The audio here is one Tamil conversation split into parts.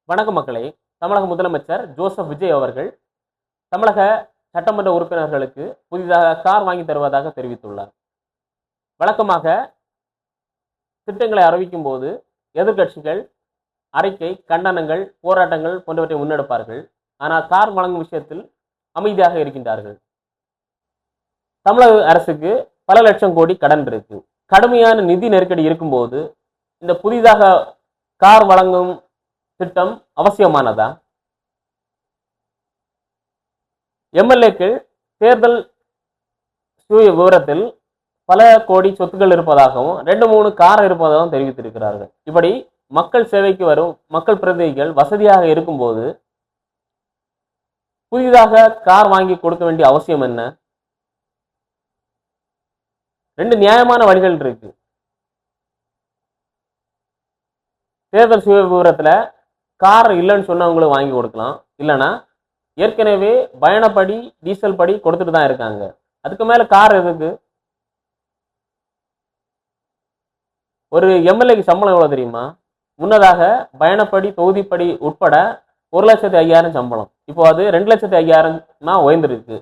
வணக்கம் மக்களே. தமிழக முதலமைச்சர் ஜோசப் விஜய் அவர்கள் தமிழக சட்டமன்ற உறுப்பினர்களுக்கு புதிதாக கார் வாங்கி தருவதாக தெரிவித்துள்ளார். வழக்கமாக திட்டங்களை அறிவிக்கும் போது எதிர்கட்சிகள் அறிக்கை, கண்டனங்கள், போராட்டங்கள் போன்றவற்றை முன்னெடுப்பார்கள். ஆனால் கார் வழங்கும் விஷயத்தில் அமைதியாக இருக்கின்றார்கள். தமிழக அரசுக்கு பல லட்சம் கோடி கடன் இருக்கு. கடுமையான நிதி நெருக்கடி இருக்கும்போது இந்த புதிதாக கார் வழங்கும் திட்டம் அவசியமானதா? எம்எல்ஏக்கள் தேர்தல் விவரத்தில் பல கோடி சொத்துக்கள் இருப்பதாகவும் 2-3 கார் இருப்பதாகவும் தெரிவித்திருக்கிறார்கள். இப்படி மக்கள் சேவைக்கு வரும் மக்கள் பிரதிநிதிகள் வசதியாக இருக்கும்போது புதிதாக கார் வாங்கி கொடுக்க வேண்டிய அவசியம் என்ன? 2 நியாயமான வழிகள் இருக்கு. தேர்தல் சுய விவரத்துல கார் இல்லைன்னு சொன்னவங்களுக்கு வாங்கி கொடுக்கலாம். இல்லைன்னா ஏற்கனவே பயணப்படி டீசல் படி கொடுத்துட்டு தான் இருக்காங்க. அதுக்கு மேல கார் எதுக்கு? ஒரு எம்எல்ஏக்கு சம்பளம் எவ்வளவு தெரியுமா? முன்னதாக பயணப்படி தொகுதிப்படி உட்பட 1,05,000 சம்பளம். இப்போ அது 2,05,000 உயர்ந்திருக்கு.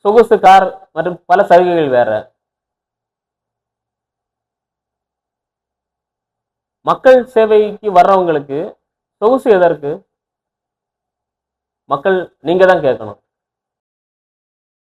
சொகுசு கார் மற்றும் பல சலுகைகள் வேற. மக்கள் சேவைக்கு வர்றவங்களுக்கு சொகுசு எதற்கு? மக்கள் நீங்க தான் கேட்கணும்.